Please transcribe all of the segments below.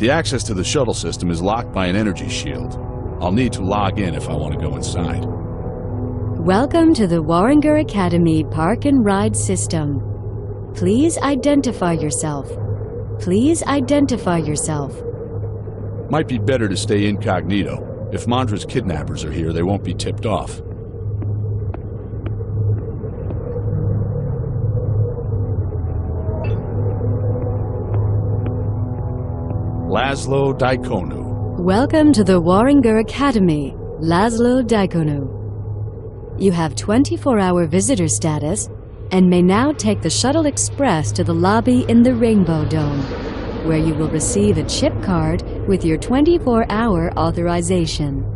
The access to the shuttle system is locked by an energy shield. I'll need to log in if I want to go inside. Welcome to the Warringer Academy Park and Ride System. Please identify yourself. Please identify yourself. Might be better to stay incognito. If Mandra's kidnappers are here, they won't be tipped off. Laszlo Daikonu. Welcome to the Warringer Academy, Laszlo Daikonu. You have 24-hour visitor status and may now take the Shuttle Express to the lobby in the Rainbow Dome, where you will receive a chip card with your 24-hour authorization.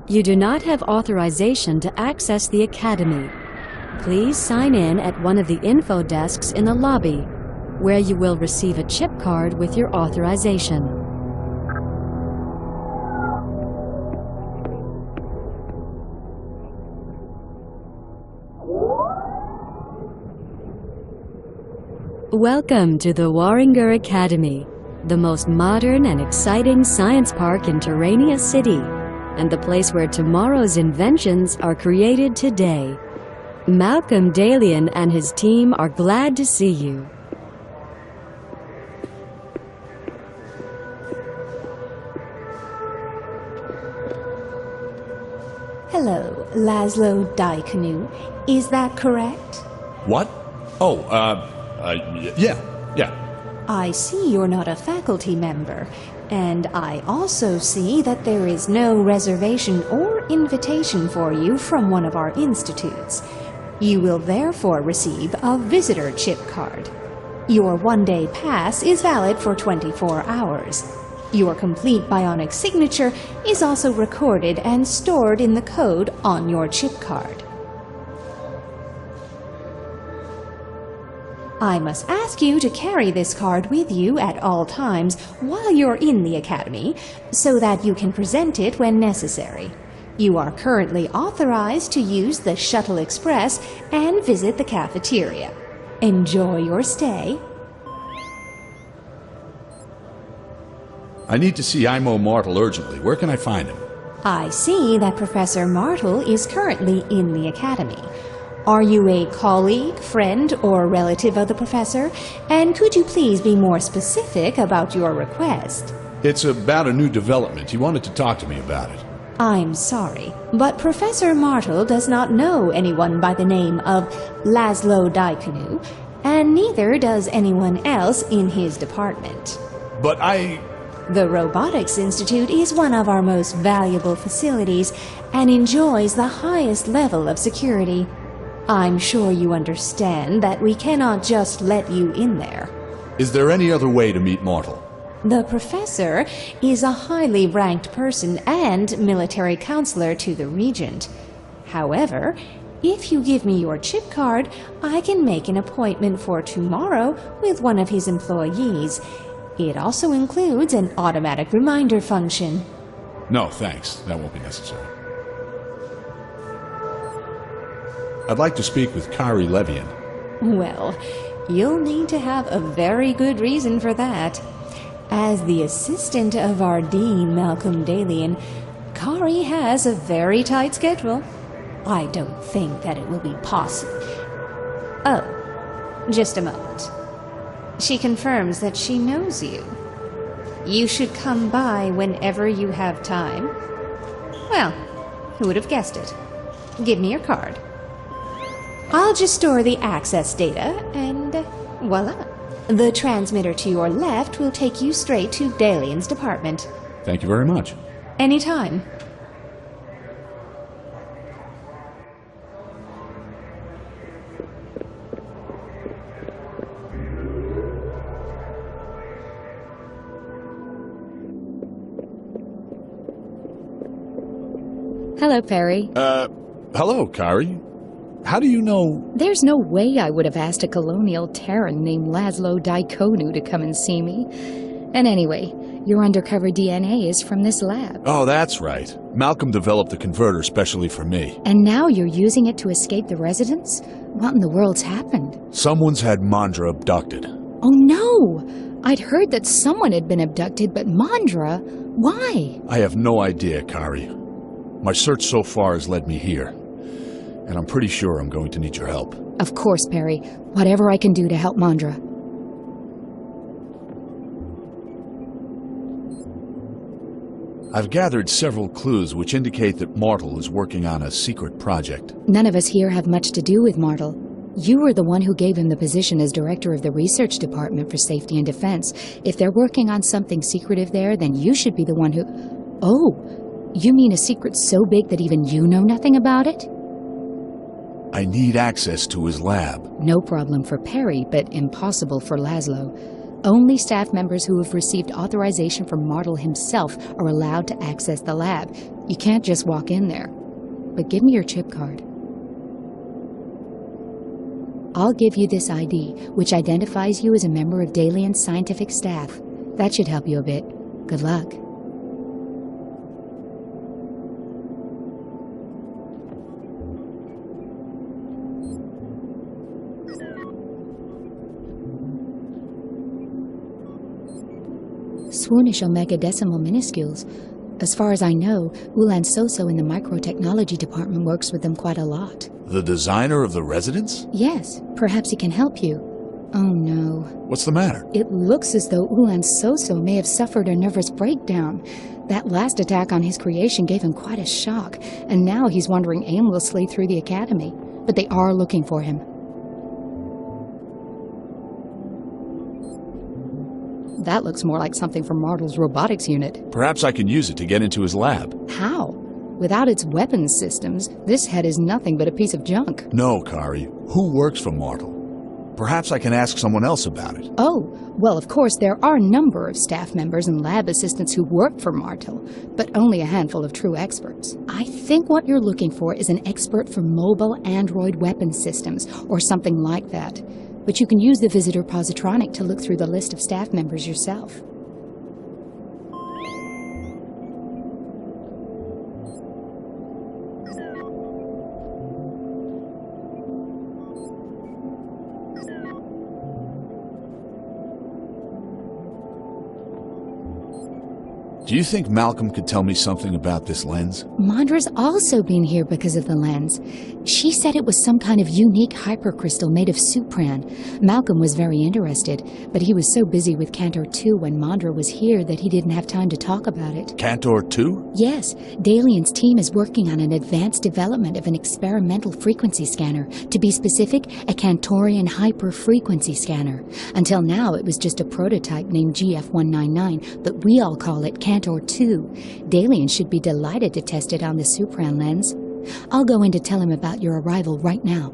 You do not have authorization to access the Academy. Please sign in at one of the info desks in the lobby, where you will receive a chip card with your authorization. Welcome to the Warringer Academy, the most modern and exciting science park in Terrania City, and the place where tomorrow's inventions are created today. Malcolm Dalian and his team are glad to see you. Hello, Laszlo Daikonu. Is that correct? What? Oh, yeah. I see you're not a faculty member, and I also see that there is no reservation or invitation for you from one of our institutes. You will therefore receive a visitor chip card. Your one-day pass is valid for 24 hours. Your complete bionic signature is also recorded and stored in the code on your chip card. I must ask you to carry this card with you at all times while you're in the Academy, so that you can present it when necessary. You are currently authorized to use the Shuttle Express and visit the cafeteria. Enjoy your stay. I need to see Imo Martel urgently. Where can I find him? I see that Professor Martel is currently in the Academy. Are you a colleague, friend, or relative of the professor? And could you please be more specific about your request? It's about a new development. He wanted to talk to me about it. I'm sorry, but Professor Martel does not know anyone by the name of Laszlo Daikonu, and neither does anyone else in his department. But The Robotics Institute is one of our most valuable facilities and enjoys the highest level of security. I'm sure you understand that we cannot just let you in there. Is there any other way to meet Martel? The professor is a highly ranked person and military counselor to the Regent. However, if you give me your chip card, I can make an appointment for tomorrow with one of his employees. It also includes an automatic reminder function. No, thanks. That won't be necessary. I'd like to speak with Kari Levian. Well, you'll need to have a very good reason for that. As the assistant of our dean, Malcolm Dalian, Kari has a very tight schedule. I don't think that it will be possible. Oh, just a moment. She confirms that she knows you. You should come by whenever you have time. Well, who would have guessed it? Give me your card. I'll just store the access data, and voila. The transmitter to your left will take you straight to Dalian's department. Thank you very much. Anytime. Hello, Perry. Hello, Kari. How do you know... There's no way I would have asked a colonial Terran named Laszlo Daikonu to come and see me. And anyway, your undercover DNA is from this lab. Oh, that's right. Malcolm developed the converter specially for me. And now you're using it to escape the residents? What in the world's happened? Someone's had Mandra abducted. Oh no! I'd heard that someone had been abducted, but Mandra? Why? I have no idea, Kari. My search so far has led me here. And I'm pretty sure I'm going to need your help. Of course, Perry. Whatever I can do to help Mandra. I've gathered several clues which indicate that Martel is working on a secret project. None of us here have much to do with Martel. You were the one who gave him the position as director of the research department for safety and defense. If they're working on something secretive there, then you should be the one who... Oh, you mean a secret so big that even you know nothing about it? I need access to his lab. No problem for Perry, but impossible for Laszlo. Only staff members who have received authorization from Martel himself are allowed to access the lab. You can't just walk in there. But give me your chip card. I'll give you this ID, which identifies you as a member of Dalian's scientific staff. That should help you a bit. Good luck. Swoonish omegadecimal minuscules. As far as I know, Ulan Soso in the microtechnology department works with them quite a lot. The designer of the residence? Yes, perhaps he can help you. Oh no. What's the matter? It looks as though Ulan Soso may have suffered a nervous breakdown. That last attack on his creation gave him quite a shock, and now he's wandering aimlessly through the academy. But they are looking for him. That looks more like something from Martel's robotics unit. Perhaps I can use it to get into his lab. How? Without its weapons systems, this head is nothing but a piece of junk. No, Kari. Who works for Martel? Perhaps I can ask someone else about it. Oh, well, of course, there are a number of staff members and lab assistants who work for Martel, but only a handful of true experts. I think what you're looking for is an expert for mobile android weapon systems, or something like that. But you can use the visitor positronic to look through the list of staff members yourself. Do you think Malcolm could tell me something about this lens? Mandra's also been here because of the lens. She said it was some kind of unique hypercrystal made of supran. Malcolm was very interested, but he was so busy with Cantor 2 when Mandra was here that he didn't have time to talk about it. Cantor 2? Yes, Dalian's team is working on an advanced development of an experimental frequency scanner. To be specific, a Cantorian hyperfrequency scanner. Until now, it was just a prototype named GF199, but we all call it Cantor 2. Dalian should be delighted to test it on the supran lens. I'll go in to tell him about your arrival right now.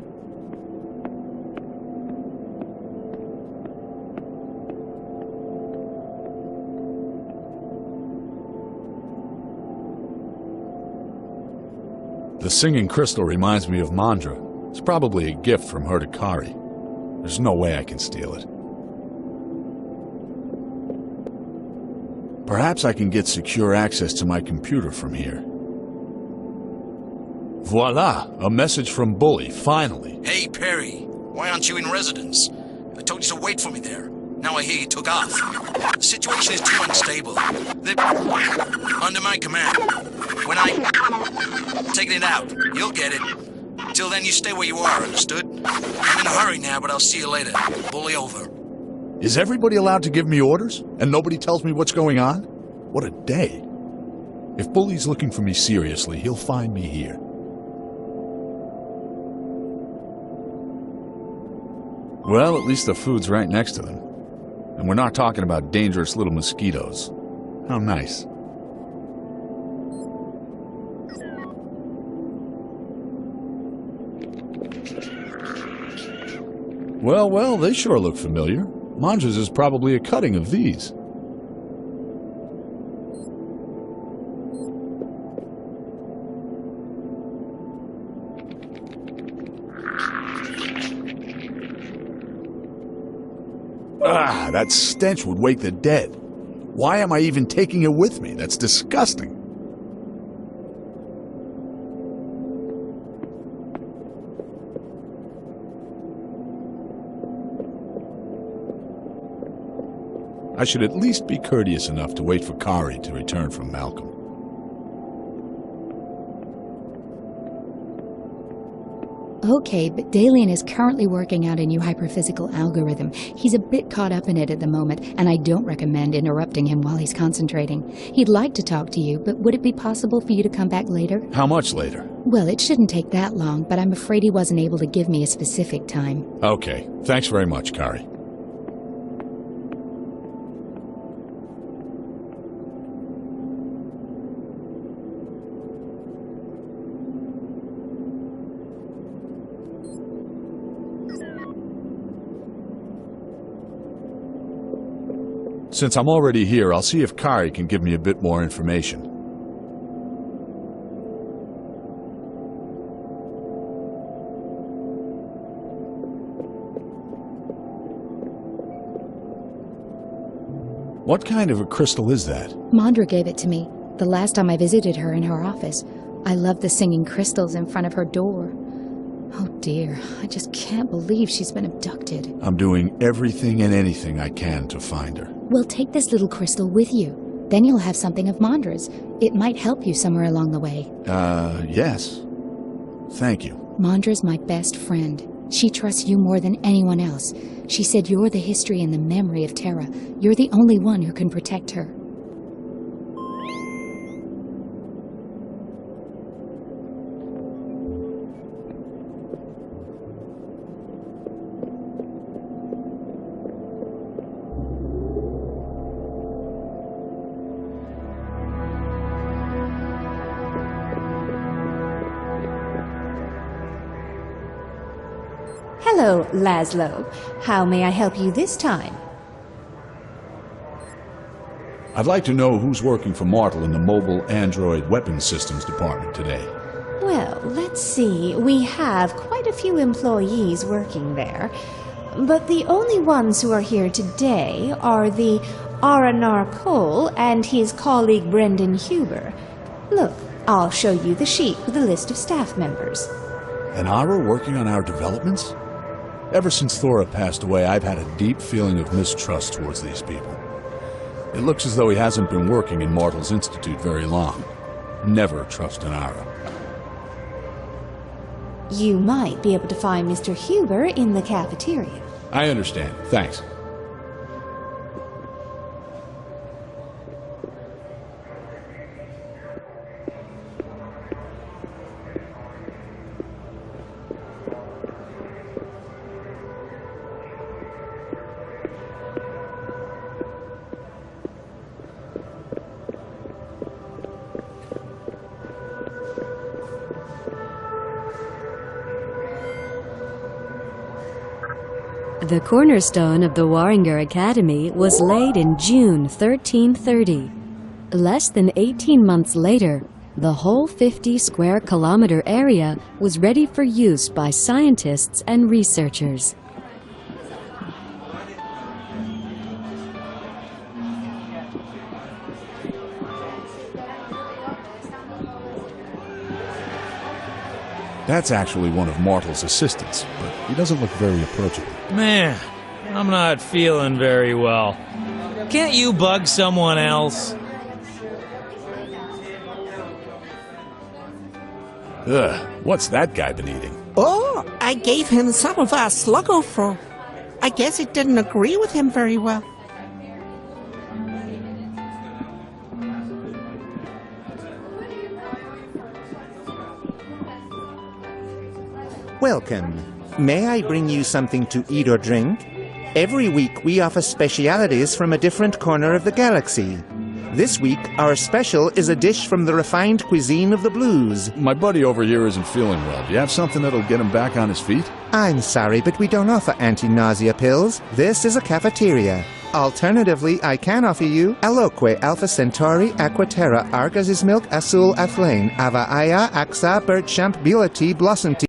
The singing crystal reminds me of Mandra. It's probably a gift from her to Kari. There's no way I can steal it. Perhaps I can get secure access to my computer from here. Voila! A message from Bully, finally. Hey, Perry. Why aren't you in residence? I told you to wait for me there. Now I hear you took off. The situation is too unstable. They're under my command. When I take it out, you'll get it. Till then, you stay where you are, understood? I'm in a hurry now, but I'll see you later. Bully over. Is everybody allowed to give me orders, and nobody tells me what's going on? What a day. If Bully's looking for me seriously, he'll find me here. Well, at least the food's right next to them. And we're not talking about dangerous little mosquitoes. How nice. Well, they sure look familiar. Mandra's is probably a cutting of these. Ah, that stench would wake the dead. Why am I even taking it with me? That's disgusting. I should at least be courteous enough to wait for Kari to return from Malcolm. Okay, but Dalian is currently working out a new hyperphysical algorithm. He's a bit caught up in it at the moment, and I don't recommend interrupting him while he's concentrating. He'd like to talk to you, but would it be possible for you to come back later? How much later? Well, it shouldn't take that long, but I'm afraid he wasn't able to give me a specific time. Okay, thanks very much, Kari. Since I'm already here, I'll see if Kari can give me a bit more information. What kind of a crystal is that? Mondra gave it to me the last time I visited her in her office. I love the singing crystals in front of her door. Oh dear, I just can't believe she's been abducted. I'm doing everything and anything I can to find her. Well, take this little crystal with you. Then you'll have something of Mondra's. It might help you somewhere along the way. Yes. Thank you. Mondra's my best friend. She trusts you more than anyone else. She said you're the history and the memory of Terra. You're the only one who can protect her. Hello, Laszlo. How may I help you this time? I'd like to know who's working for Martel in the Mobile Android Weapons Systems Department today. Well, let's see. We have quite a few employees working there. But the only ones who are here today are the Aranar Cole and his colleague Brendan Huber. Look, I'll show you the sheet with a list of staff members. And Ara working on our developments? Ever since Thora passed away, I've had a deep feeling of mistrust towards these people. It looks as though he hasn't been working in Martel's Institute very long. Never trust an Ara. You might be able to find Mr. Huber in the cafeteria. I understand. Thanks. The cornerstone of the Warringer Academy was laid in June 1330. Less than 18 months later, the whole 50-square-kilometer area was ready for use by scientists and researchers. That's actually one of Martel's assistants, but he doesn't look very approachable. Man, I'm not feeling very well. Can't you bug someone else? Ugh, what's that guy been eating? Oh, I gave him some of our sluggo fur. I guess it didn't agree with him very well. Welcome. May I bring you something to eat or drink? Every week we offer specialities from a different corner of the galaxy. This week, our special is a dish from the refined cuisine of the blues. My buddy over here isn't feeling well. Do you have something that'll get him back on his feet? I'm sorry, but we don't offer anti-nausea pills. This is a cafeteria. Alternatively, I can offer you Aloque, Alpha Centauri, Aquaterra, Argaz's Milk, Azul, Athlane, Ava Aya, Axa, Birchamp, Beulah Tea, Blossom Tea.